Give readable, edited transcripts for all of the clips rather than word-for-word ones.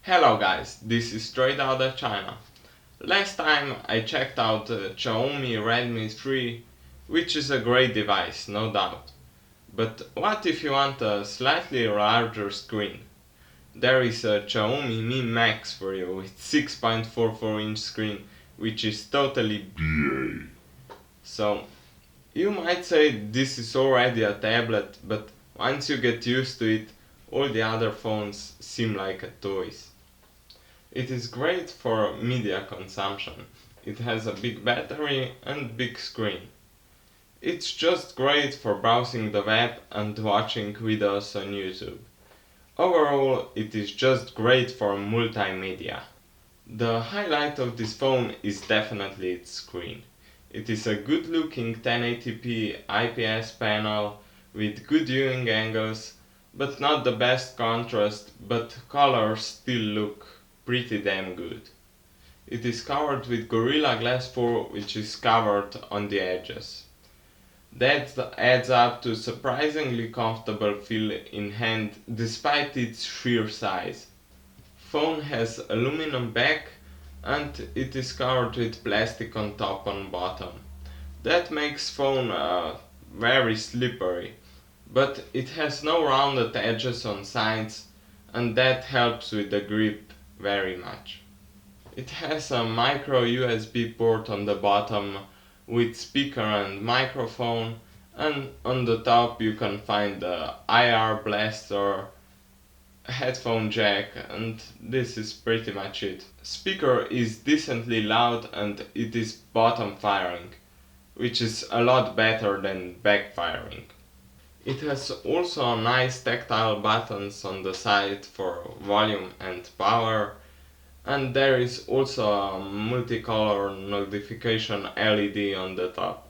Hello guys, this is straight out of China. Last time I checked out the Xiaomi Redmi 3, which is a great device, no doubt. But what if you want a slightly larger screen? There is a Xiaomi Mi Max for you with 6.44-inch screen, which is totally BA. So, you might say this is already a tablet, but once you get used to it, all the other phones seem like a toys. It is great for media consumption. It has a big battery and big screen. It's just great for browsing the web and watching videos on YouTube. Overall, it is just great for multimedia. The highlight of this phone is definitely its screen. It is a good looking 1080p IPS panel with good viewing angles, but not the best contrast, but colors still look pretty damn good. It is covered with Gorilla Glass 4, which is covered on the edges. That adds up to a surprisingly comfortable feel in hand despite its sheer size. Phone has aluminum back and it is covered with plastic on top and bottom. That makes phone very slippery, but it has no rounded edges on sides and that helps with the grip very much. It has a micro USB port on the bottom with speaker and microphone, and on the top you can find the IR blaster, headphone jack, and this is pretty much it. Speaker is decently loud and it is bottom firing, which is a lot better than backfiring. It has also nice tactile buttons on the side for volume and power, and there is also a multicolor notification LED on the top.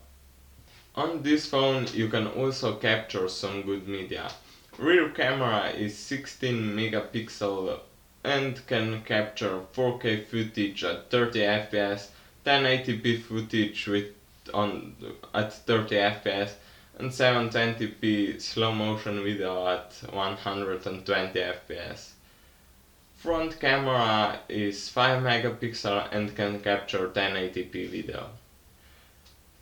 On this phone you can also capture some good media. Rear camera is 16 megapixel and can capture 4K footage at 30 fps, 1080p footage at 30 fps, and 720p slow motion video at 120 fps. Front camera is 5 megapixel and can capture 1080p video.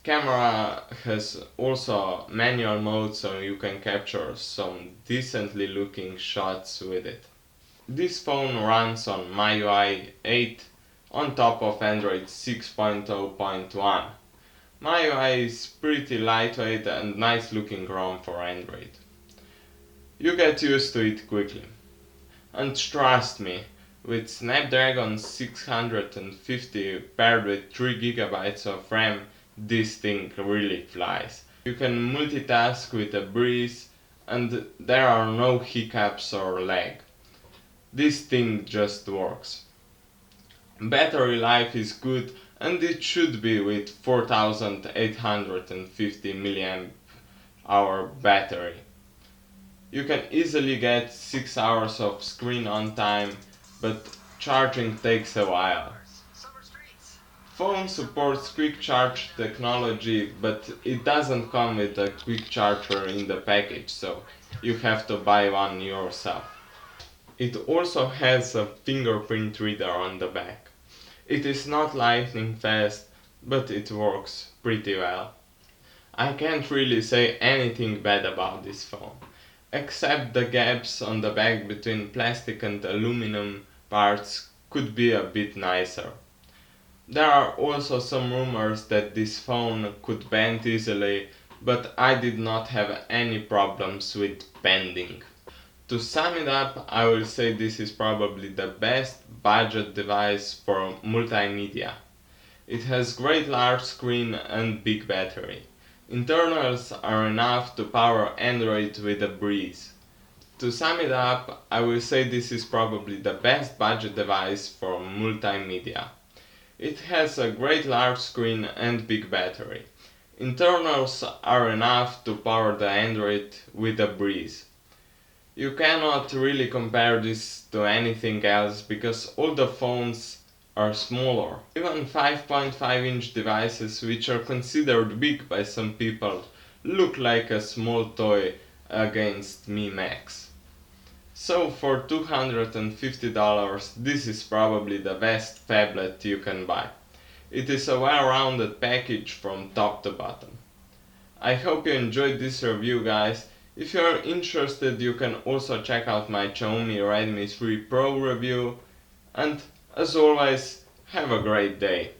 Camera has also manual mode, so you can capture some decently looking shots with it. This phone runs on MIUI 8 on top of Android 6.0.1. MIUI is pretty lightweight and nice looking ROM for Android. You get used to it quickly. And trust me, with Snapdragon 650 paired with 3GB of RAM, this thing really flies. You can multitask with a breeze and there are no hiccups or lag. This thing just works. Battery life is good and it should be with 4850 mAh battery. You can easily get 6 hours of screen on time, but charging takes a while. Phone supports quick charge technology, but it doesn't come with a quick charger in the package, so you have to buy one yourself. It also has a fingerprint reader on the back. It is not lightning fast, but it works pretty well. I can't really say anything bad about this phone, except the gaps on the back between plastic and aluminum parts could be a bit nicer. There are also some rumors that this phone could bend easily, but I did not have any problems with bending. To sum it up, I will say this is probably the best budget device for multimedia. It has great large screen and big battery. Internals are enough to power Android with a breeze. To sum it up, I will say this is probably the best budget device for multimedia. It has a great large screen and big battery. Internals are enough to power the Android with a breeze. You cannot really compare this to anything else because all the phones are smaller. Even 5.5-inch devices, which are considered big by some people, look like a small toy against Mi Max. So for $250 this is probably the best phablet you can buy. It is a well-rounded package from top to bottom. I hope you enjoyed this review, guys. If you are interested, you can also check out my Xiaomi Redmi 3 Pro review, and as always, have a great day.